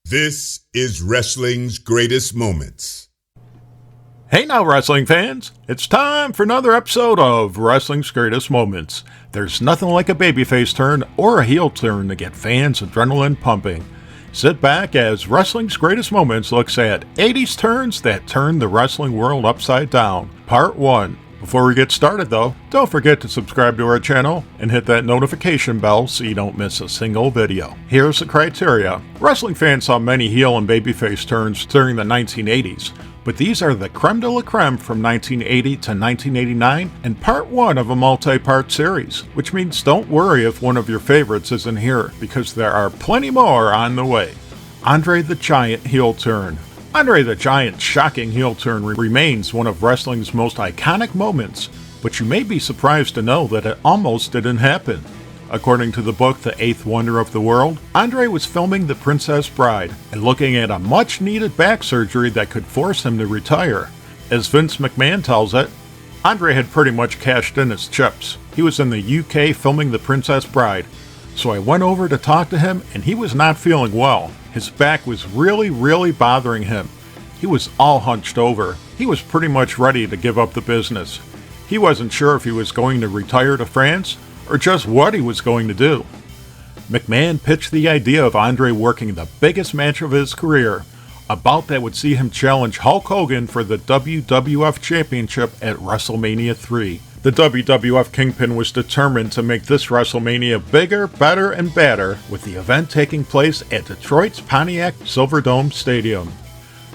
This is wrestling's greatest moments. Hey now, wrestling fans! It's time for another episode of Wrestling's Greatest Moments. There's nothing like a babyface turn or a heel turn to get fans' adrenaline pumping. Sit back as Wrestling's Greatest Moments looks at 80s turns that turned the wrestling world upside down, Part 1. Before we get started though, don't forget to subscribe to our channel and hit that notification bell so you don't miss a single video. Here's the criteria. Wrestling fans saw many heel and babyface turns during the 1980s, but these are the creme de la creme from 1980 to 1989 and part 1 of a multi-part series, which means don't worry if one of your favorites isn't here, because there are plenty more on the way. André the Giant heel turn. André the Giant's shocking heel turn remains one of wrestling's most iconic moments, but you may be surprised to know that it almost didn't happen. According to the book The Eighth Wonder of the World, André was filming The Princess Bride and looking at a much-needed back surgery that could force him to retire. As Vince McMahon tells it, André had pretty much cashed in his chips. He was in the UK filming The Princess Bride, so I went over to talk to him and he was not feeling well. His back was really bothering him. He was all hunched over. He was pretty much ready to give up the business. He wasn't sure if he was going to retire to France or just what he was going to do. McMahon pitched the idea of André working the biggest match of his career, a bout that would see him challenge Hulk Hogan for the WWF Championship at WrestleMania 3. The WWF Kingpin was determined to make this WrestleMania bigger, better, and badder, with the event taking place at Detroit's Pontiac Silverdome Stadium.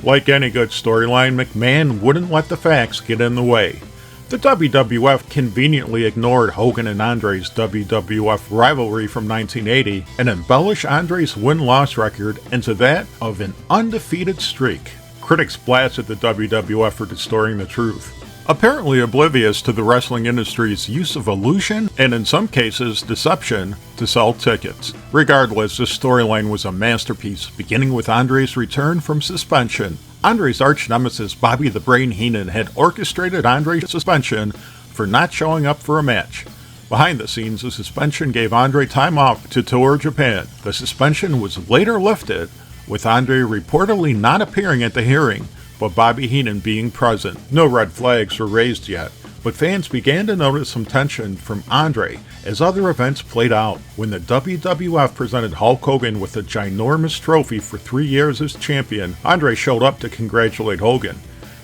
Like any good storyline, McMahon wouldn't let the facts get in the way. The WWF conveniently ignored Hogan and André's WWF rivalry from 1980 and embellished André's win-loss record into that of an undefeated streak. Critics blasted the WWF for distorting the truth, apparently oblivious to the wrestling industry's use of illusion and in some cases deception to sell tickets. Regardless, this storyline was a masterpiece, beginning with André's return from suspension. André's arch-nemesis Bobby the Brain Heenan had orchestrated André's suspension for not showing up for a match. Behind the scenes, the suspension gave André time off to tour Japan. The suspension was later lifted, with André reportedly not appearing at the hearing, but Bobby Heenan being present. No red flags were raised yet, but fans began to notice some tension from André as other events played out. When the WWF presented Hulk Hogan with a ginormous trophy for 3 years as champion, André showed up to congratulate Hogan,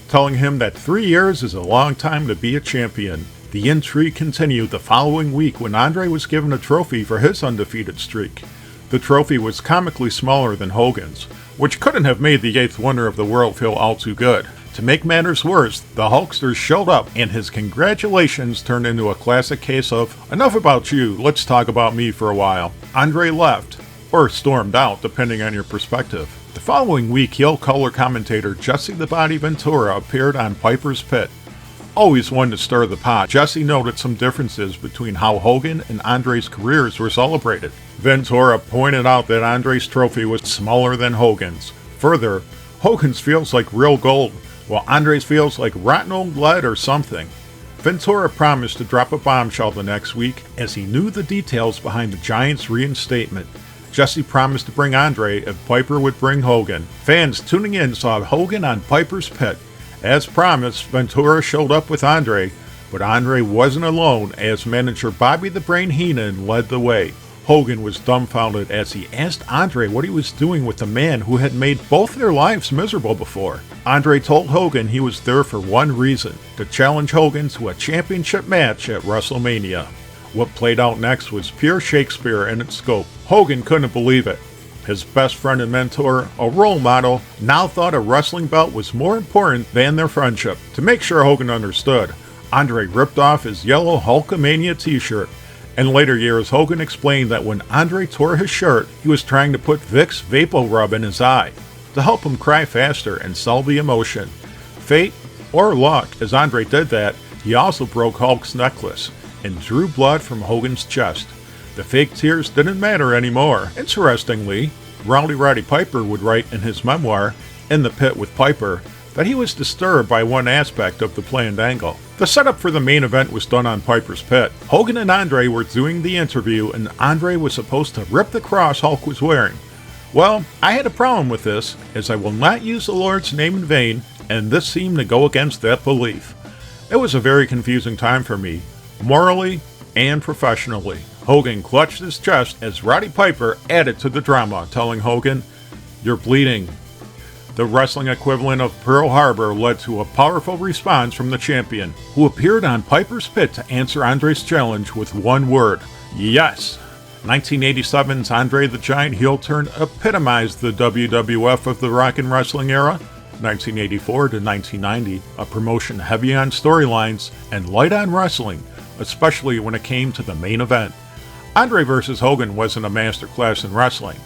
telling him that 3 years is a long time to be a champion. The intrigue continued the following week when André was given a trophy for his undefeated streak. The trophy was comically smaller than Hogan's, which couldn't have made the Eighth Wonder of the World feel all too good. To make matters worse, the Hulkster showed up and his congratulations turned into a classic case of, enough about you, let's talk about me for a while. André left, or stormed out depending on your perspective. The following week, heel color commentator Jesse the Body Ventura appeared on Piper's Pit. Always one to stir the pot, Jesse noted some differences between how Hogan and André's careers were celebrated. Ventura pointed out that André's trophy was smaller than Hogan's. Further, Hogan's feels like real gold, while André's feels like rotten old lead or something. Ventura promised to drop a bombshell the next week as he knew the details behind the Giant's reinstatement. Jesse promised to bring André if Piper would bring Hogan. Fans tuning in saw Hogan on Piper's Pit. As promised, Ventura showed up with André, but André wasn't alone as manager Bobby the Brain Heenan led the way. Hogan was dumbfounded as he asked André what he was doing with a man who had made both their lives miserable before. André told Hogan he was there for one reason, to challenge Hogan to a championship match at WrestleMania. What played out next was pure Shakespeare in its scope. Hogan couldn't believe it. His best friend and mentor, a role model, now thought a wrestling belt was more important than their friendship. To make sure Hogan understood, André ripped off his yellow Hulkamania t-shirt. In later years, Hogan explained that when André tore his shirt, he was trying to put Vicks VapoRub in his eye to help him cry faster and sell the emotion. Fate, or luck, as André did that, he also broke Hulk's necklace and drew blood from Hogan's chest. The fake tears didn't matter anymore. Interestingly, Roddy Piper would write in his memoir, In the Pit with Piper, that he was disturbed by one aspect of the planned angle. The setup for the main event was done on Piper's Pit. Hogan and André were doing the interview, and André was supposed to rip the cross Hulk was wearing. Well, I had a problem with this, as I will not use the Lord's name in vain, and this seemed to go against that belief. It was a very confusing time for me, morally and professionally. Hogan clutched his chest as Roddy Piper added to the drama, telling Hogan, "You're bleeding." The wrestling equivalent of Pearl Harbor led to a powerful response from the champion, who appeared on Piper's pit to answer Andre's challenge with one word: yes. 1987's Andre the Giant heel turn epitomized the WWF of the rock and wrestling era. 1984 to 1990, a promotion heavy on storylines and light on wrestling, especially when it came to the main event. Andre vs. Hogan wasn't a masterclass in wrestling,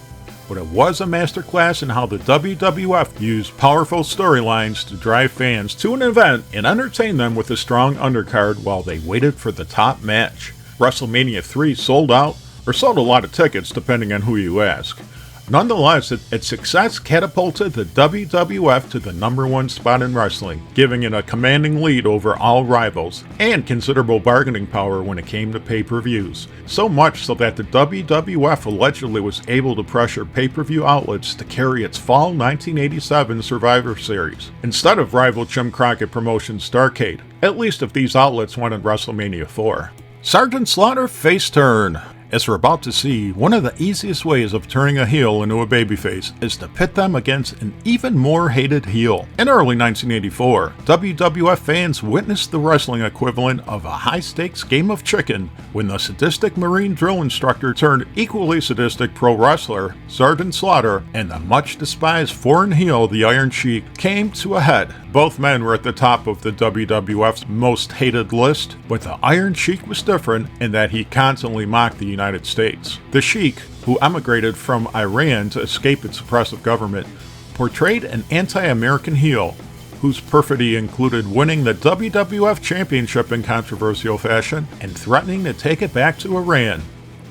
but it was a masterclass in how the WWF used powerful storylines to drive fans to an event and entertain them with a strong undercard while they waited for the top match. WrestleMania 3 sold out, or sold a lot of tickets depending on who you ask. Nonetheless, its success catapulted the WWF to the #1 spot in wrestling, giving it a commanding lead over all rivals, and considerable bargaining power when it came to pay-per-views. So much so that the WWF allegedly was able to pressure pay-per-view outlets to carry its fall 1987 Survivor Series, instead of rival Jim Crockett Promotions Starrcade, at least if these outlets wanted WrestleMania 4. Sergeant Slaughter face turn. As we're about to see, one of the easiest ways of turning a heel into a babyface is to pit them against an even more hated heel. In early 1984, WWF fans witnessed the wrestling equivalent of a high-stakes game of chicken when the sadistic Marine drill instructor turned equally sadistic pro wrestler, Sergeant Slaughter, and the much-despised foreign heel, the Iron Sheik, came to a head. Both men were at the top of the WWF's most hated list, but the Iron Sheik was different in that he constantly mocked the United States. The Sheik, who emigrated from Iran to escape its oppressive government, portrayed an anti-American heel, whose perfidy included winning the WWF Championship in controversial fashion and threatening to take it back to Iran.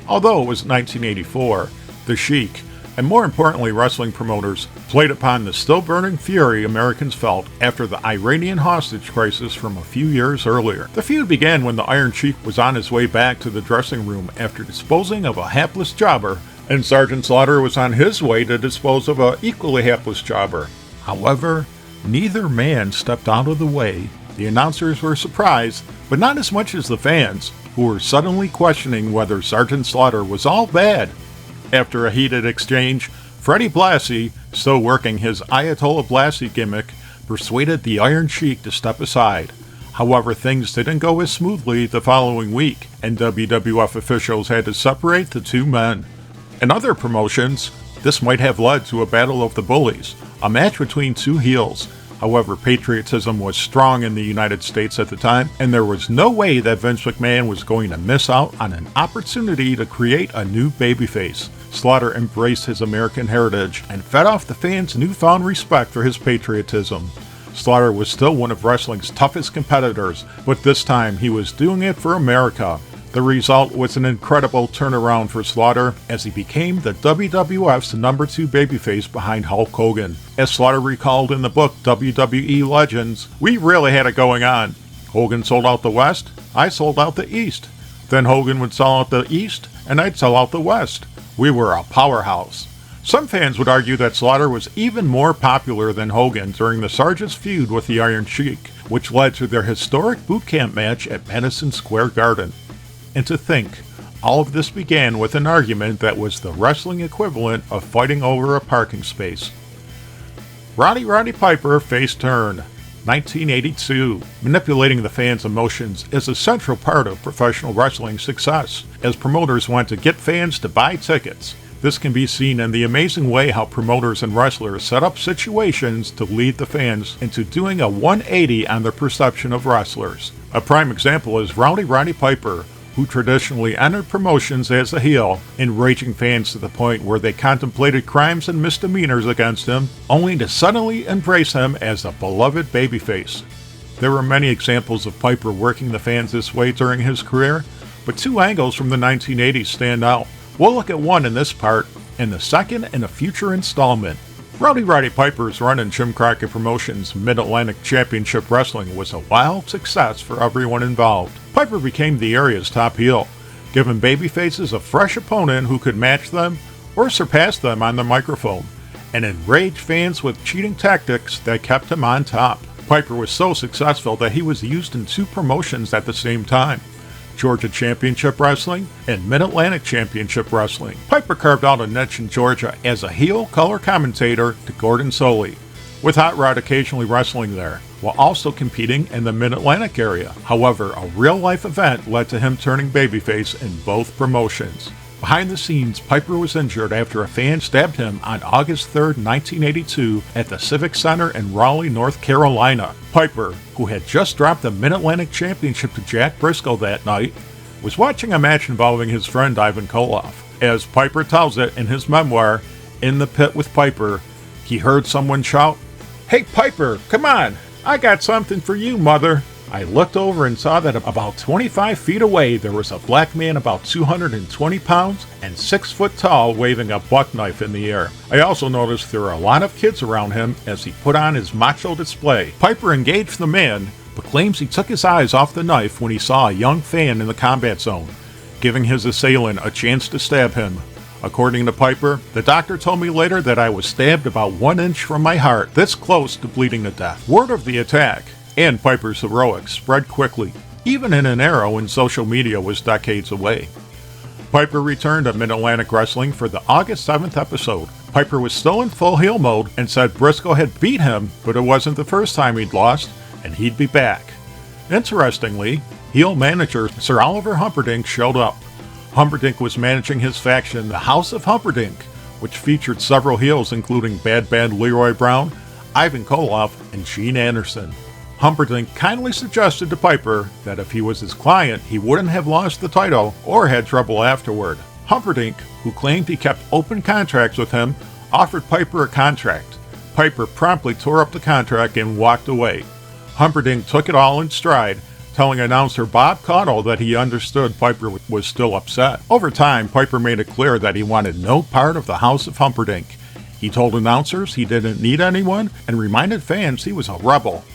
Although it was 1984, the Sheik, and more importantly wrestling promoters, played upon the still-burning fury Americans felt after the Iranian hostage crisis from a few years earlier. The feud began when the Iron Sheik was on his way back to the dressing room after disposing of a hapless jobber, and Sergeant Slaughter was on his way to dispose of an equally hapless jobber. However, neither man stepped out of the way. The announcers were surprised, but not as much as the fans, who were suddenly questioning whether Sergeant Slaughter was all bad. After a heated exchange, Freddie Blassie, still working his Ayatollah Blassie gimmick, persuaded the Iron Sheik to step aside. However, things didn't go as smoothly the following week, and WWF officials had to separate the two men. In other promotions, this might have led to a battle of the bullies, a match between two heels. However, patriotism was strong in the United States at the time, and there was no way that Vince McMahon was going to miss out on an opportunity to create a new babyface. Slaughter embraced his American heritage and fed off the fans' newfound respect for his patriotism. Slaughter was still one of wrestling's toughest competitors, but this time he was doing it for America. The result was an incredible turnaround for Slaughter, as he became the WWF's #2 babyface behind Hulk Hogan. As Slaughter recalled in the book WWE Legends, "We really had it going on. Hogan sold out the West, I sold out the East. Then Hogan would sell out the East, and I'd sell out the West. We were a powerhouse." Some fans would argue that Slaughter was even more popular than Hogan during the Sarge's feud with the Iron Sheik, which led to their historic boot camp match at Madison Square Garden. And to think, all of this began with an argument that was the wrestling equivalent of fighting over a parking space. Roddy Piper face turn. 1982. Manipulating the fans' emotions is a central part of professional wrestling success, as promoters want to get fans to buy tickets. This can be seen in the amazing way how promoters and wrestlers set up situations to lead the fans into doing a 180 on their perception of wrestlers. A prime example is Roddy Piper, who traditionally entered promotions as a heel, enraging fans to the point where they contemplated crimes and misdemeanors against him, only to suddenly embrace him as a beloved babyface. There were many examples of Piper working the fans this way during his career, but two angles from the 1980s stand out. We'll look at one in this part, and the second in a future installment. Roddy Piper's run in Jim Crockett Promotions' Mid-Atlantic Championship Wrestling was a wild success for everyone involved. Piper became the area's top heel, giving babyfaces a fresh opponent who could match them or surpass them on the microphone, and enrage fans with cheating tactics that kept him on top. Piper was so successful that he was used in 2 promotions at the same time: Georgia Championship Wrestling and Mid-Atlantic Championship Wrestling. Piper carved out a niche in Georgia as a heel color commentator to Gordon Solie, with Hot Rod occasionally wrestling there, while also competing in the Mid-Atlantic area. However, a real-life event led to him turning babyface in both promotions. Behind the scenes, Piper was injured after a fan stabbed him on August 3, 1982 at the Civic Center in Raleigh, North Carolina. Piper, who had just dropped the Mid-Atlantic Championship to Jack Briscoe that night, was watching a match involving his friend Ivan Koloff. As Piper tells it in his memoir, In the Pit with Piper, he heard someone shout, "Hey Piper, come on, I got something for you, mother." I looked over and saw that about 25 feet away there was a black man about 220 pounds and 6 foot tall waving a buck knife in the air. I also noticed there were a lot of kids around him as he put on his macho display. Piper engaged the man, but claims he took his eyes off the knife when he saw a young fan in the combat zone, giving his assailant a chance to stab him. According to Piper, the doctor told me later that I was stabbed about 1 inch from my heart, this close to bleeding to death. Word of the attack and Piper's heroics spread quickly, even in an era when social media was decades away. Piper returned to Mid-Atlantic Wrestling for the August 7th episode. Piper was still in full heel mode and said Briscoe had beat him, but it wasn't the first time he'd lost, and he'd be back. Interestingly, heel manager Sir Oliver Humperdinck showed up. Humperdinck was managing his faction, the House of Humperdinck, which featured several heels including Bad Leroy Brown, Ivan Koloff, and Gene Anderson. Humperdinck kindly suggested to Piper that if he was his client, he wouldn't have lost the title or had trouble afterward. Humperdinck, who claimed he kept open contracts with him, offered Piper a contract. Piper promptly tore up the contract and walked away. Humperdinck took it all in stride, telling announcer Bob Caudle that he understood Piper was still upset. Over time, Piper made it clear that he wanted no part of the House of Humperdinck. He told announcers he didn't need anyone and reminded fans he was a rebel.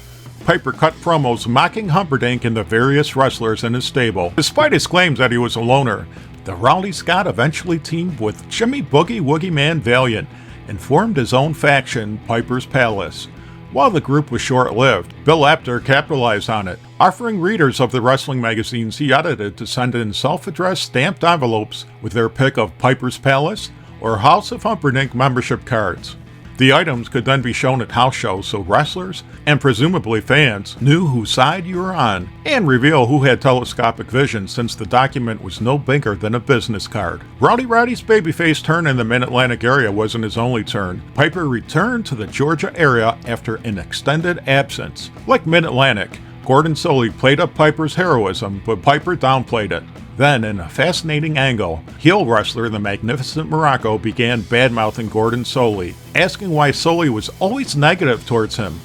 Piper cut promos mocking Humperdinck and the various wrestlers in his stable. Despite his claims that he was a loner, the Rowdy Scott eventually teamed with Jimmy Boogie Woogie Man Valiant and formed his own faction, Piper's Palace. While the group was short-lived, Bill Apter capitalized on it, offering readers of the wrestling magazines he edited to send in self-addressed stamped envelopes with their pick of Piper's Palace or House of Humperdinck membership cards. The items could then be shown at house shows so wrestlers, and presumably fans, knew whose side you were on, and reveal who had telescopic vision since the document was no bigger than a business card. Roddy's babyface turn in the Mid-Atlantic area wasn't his only turn. Piper returned to the Georgia area after an extended absence. Like Mid-Atlantic, Gordon Solie played up Piper's heroism, but Piper downplayed it. Then, in a fascinating angle, heel wrestler the Magnificent Morocco began badmouthing Gordon Solie, asking why Solie was always negative towards him.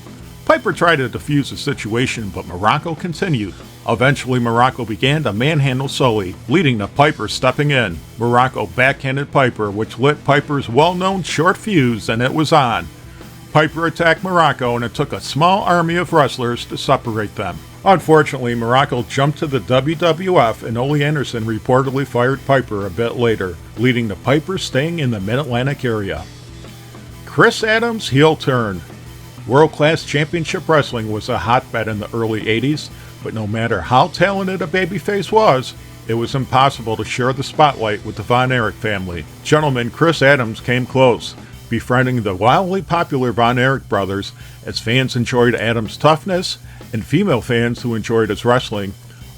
Piper tried to defuse the situation, but Morocco continued. Eventually, Morocco began to manhandle Solie, leading to Piper stepping in. Morocco backhanded Piper, which lit Piper's well-known short fuse, and it was on. Piper attacked Morocco, and it took a small army of wrestlers to separate them. Unfortunately, Morocco jumped to the WWF, and Ole Anderson reportedly fired Piper a bit later, leading to Piper staying in the Mid-Atlantic area. Chris Adams' heel turn. World-class championship wrestling was a hotbed in the early 80s, but no matter how talented a babyface was, it was impossible to share the spotlight with the Von Erich family. Gentleman Chris Adams came close, befriending the wildly popular Von Erich brothers as fans enjoyed Adams' toughness, and female fans who enjoyed his wrestling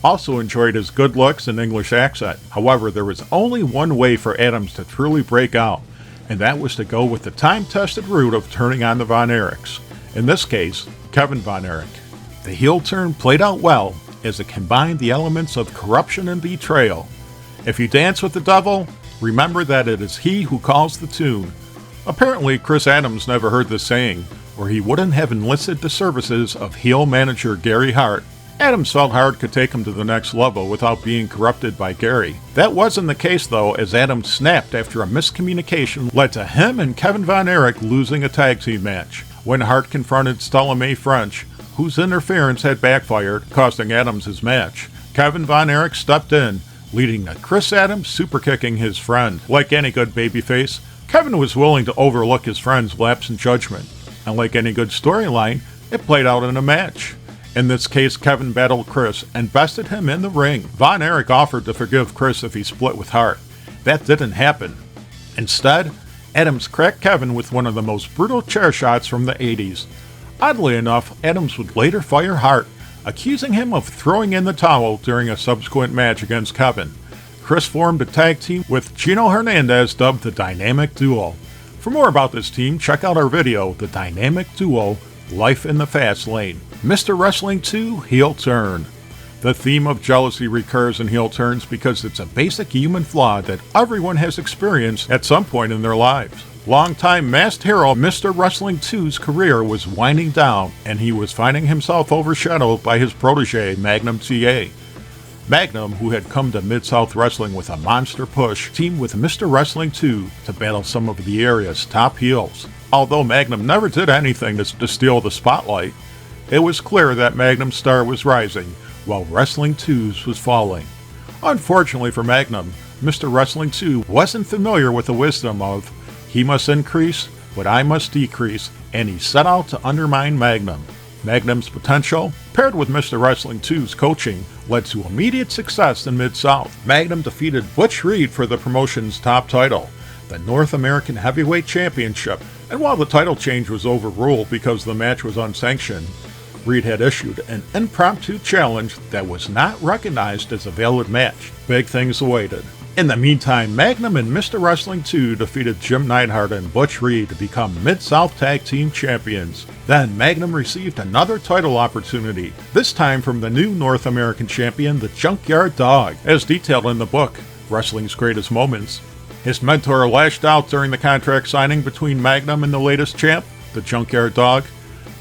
also enjoyed his good looks and English accent. However, there was only one way for Adams to truly break out, and that was to go with the time-tested route of turning on the Von Erichs. In this case, Kevin Von Erich. The heel turn played out well, as it combined the elements of corruption and betrayal. If you dance with the devil, remember that it is he who calls the tune. Apparently, Chris Adams never heard this saying, or he wouldn't have enlisted the services of heel manager Gary Hart. Adams felt Hart could take him to the next level without being corrupted by Gary. That wasn't the case though, as Adams snapped after a miscommunication led to him and Kevin Von Erich losing a tag team match. When Hart confronted Stella Mae French, whose interference had backfired, costing Adams his match, Kevin Von Erich stepped in, leading to Chris Adams superkicking his friend. Like any good babyface, Kevin was willing to overlook his friend's lapse in judgment, and like any good storyline, it played out in a match. In this case, Kevin battled Chris and bested him in the ring. Von Erich offered to forgive Chris if he split with Hart. That didn't happen. Instead, Adams cracked Kevin with one of the most brutal chair shots from the 80s. Oddly enough, Adams would later fire Hart, accusing him of throwing in the towel during a subsequent match against Kevin. Chris formed a tag team with Gino Hernandez, dubbed the Dynamic Duo. For more about this team, check out our video, The Dynamic Duo, Life in the Fast Lane. Mr. Wrestling 2 Heel Turn. The theme of jealousy recurs in heel turns because it's a basic human flaw that everyone has experienced at some point in their lives. Longtime masked hero Mr. Wrestling 2's career was winding down, and he was finding himself overshadowed by his protege, Magnum TA. Magnum, who had come to Mid-South Wrestling with a monster push, teamed with Mr. Wrestling 2 to battle some of the area's top heels. Although Magnum never did anything to steal the spotlight, it was clear that Magnum's star was rising, while Wrestling 2's was falling. Unfortunately for Magnum, Mr. Wrestling 2 wasn't familiar with the wisdom of, he must increase, but I must decrease, and he set out to undermine Magnum. Magnum's potential, paired with Mr. Wrestling 2's coaching, led to immediate success in Mid-South. Magnum defeated Butch Reed for the promotion's top title, the North American Heavyweight Championship, and while the title change was overruled because the match was unsanctioned, Reed had issued an impromptu challenge that was not recognized as a valid match. Big things awaited. In the meantime, Magnum and Mr. Wrestling 2 defeated Jim Neidhart and Butch Reed to become Mid-South Tag Team Champions. Then Magnum received another title opportunity, this time from the new North American champion, the Junkyard Dog. As detailed in the book, Wrestling's Greatest Moments, his mentor lashed out during the contract signing between Magnum and the latest champ, the Junkyard Dog.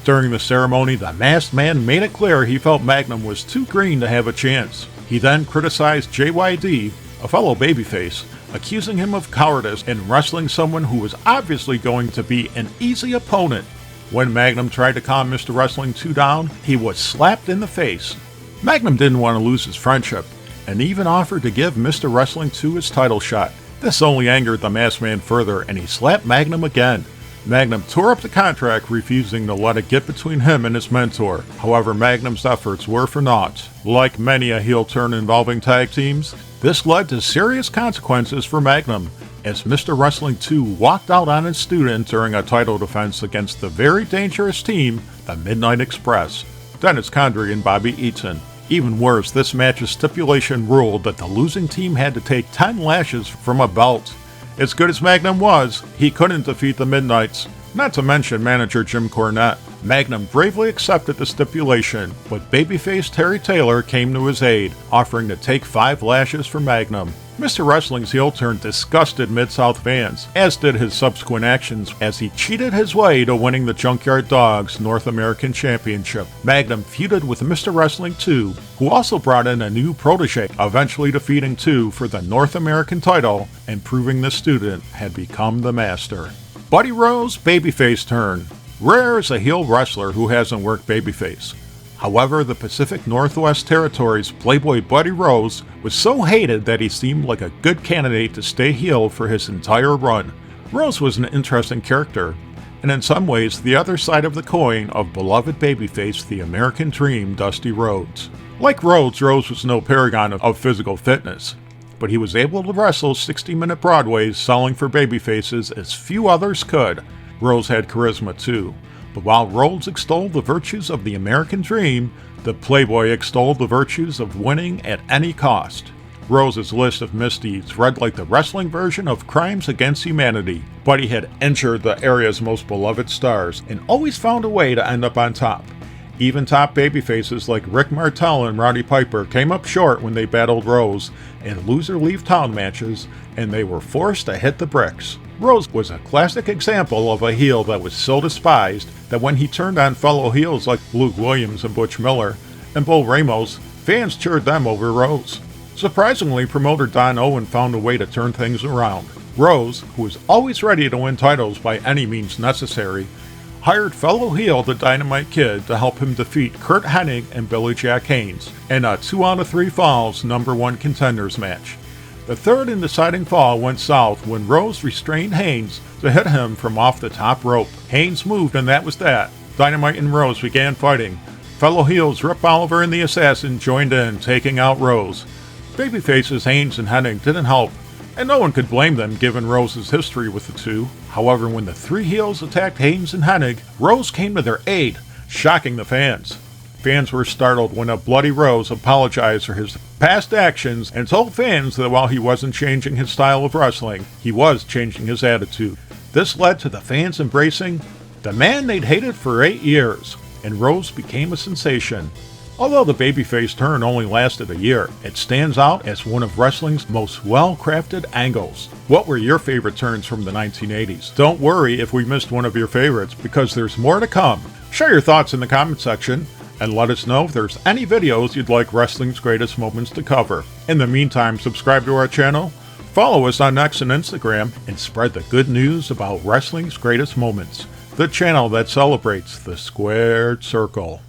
During the ceremony, the masked man made it clear he felt Magnum was too green to have a chance. He then criticized JYD, a fellow babyface, accusing him of cowardice in wrestling someone who was obviously going to be an easy opponent. When Magnum tried to calm Mr. Wrestling 2 down, he was slapped in the face. Magnum didn't want to lose his friendship, and even offered to give Mr. Wrestling 2 his title shot. This only angered the masked man further, and he slapped Magnum again. Magnum tore up the contract, refusing to let it get between him and his mentor. However, Magnum's efforts were for naught. Like many a heel turn involving tag teams, this led to serious consequences for Magnum, as Mr. Wrestling 2 walked out on his student during a title defense against the very dangerous team, the Midnight Express, Dennis Condrey and Bobby Eaton. Even worse, this match's stipulation ruled that the losing team had to take 10 lashes from a belt. As good as Magnum was, he couldn't defeat the Midnights, not to mention manager Jim Cornette. Magnum bravely accepted the stipulation, but babyface Terry Taylor came to his aid, offering to take 5 lashes for Magnum. Mr. Wrestling's heel turn disgusted Mid-South fans, as did his subsequent actions as he cheated his way to winning the Junkyard Dog's North American Championship. Magnum feuded with Mr. Wrestling 2, who also brought in a new protege, eventually defeating 2 for the North American title and proving the student had become the master. Buddy Rose babyface turn. Rare is a heel wrestler who hasn't worked babyface. However, the Pacific Northwest Territory's Playboy Buddy Rose was so hated that he seemed like a good candidate to stay heel for his entire run. Rose was an interesting character, and in some ways the other side of the coin of beloved babyface the American Dream Dusty Rhodes. Like Rhodes, Rose was no paragon of physical fitness, but he was able to wrestle 60-minute Broadways selling for babyfaces as few others could. Rose had charisma too. But while Rhodes extolled the virtues of the American Dream, the Playboy extolled the virtues of winning at any cost. Rose's list of misdeeds read like the wrestling version of Crimes Against Humanity. Buddy had injured the area's most beloved stars and always found a way to end up on top. Even top babyfaces like Rick Martel and Roddy Piper came up short when they battled Rose in loser-leave-town matches, and they were forced to hit the bricks. Rose was a classic example of a heel that was so despised that when he turned on fellow heels like Luke Williams and Butch Miller and Bull Ramos, fans cheered them over Rose. Surprisingly, promoter Don Owen found a way to turn things around. Rose, who was always ready to win titles by any means necessary, hired fellow heel the Dynamite Kid to help him defeat Curt Hennig and Billy Jack Haynes in a 2 out of 3 falls #1 contenders match. The third and deciding fall went south when Rose restrained Haynes to hit him from off the top rope. Haynes moved and that was that. Dynamite and Rose began fighting. Fellow heels Rip Oliver and the Assassin joined in, taking out Rose. Babyfaces Haynes and Hennig didn't help, and no one could blame them given Rose's history with the two. However, when the 3 heels attacked Haynes and Hennig, Rose came to their aid, shocking the fans. Fans were startled when a bloody Rose apologized for his past actions and told fans that while he wasn't changing his style of wrestling, he was changing his attitude. This led to the fans embracing the man they'd hated for 8 years, and Rose became a sensation. Although the babyface turn only lasted a year, it stands out as one of wrestling's most well-crafted angles. What were your favorite turns from the 1980s? Don't worry if we missed one of your favorites, because there's more to come. Share your thoughts in the comment section, and let us know if there's any videos you'd like Wrestling's Greatest Moments to cover. In the meantime, subscribe to our channel, follow us on X and Instagram, and spread the good news about Wrestling's Greatest Moments, the channel that celebrates the squared circle.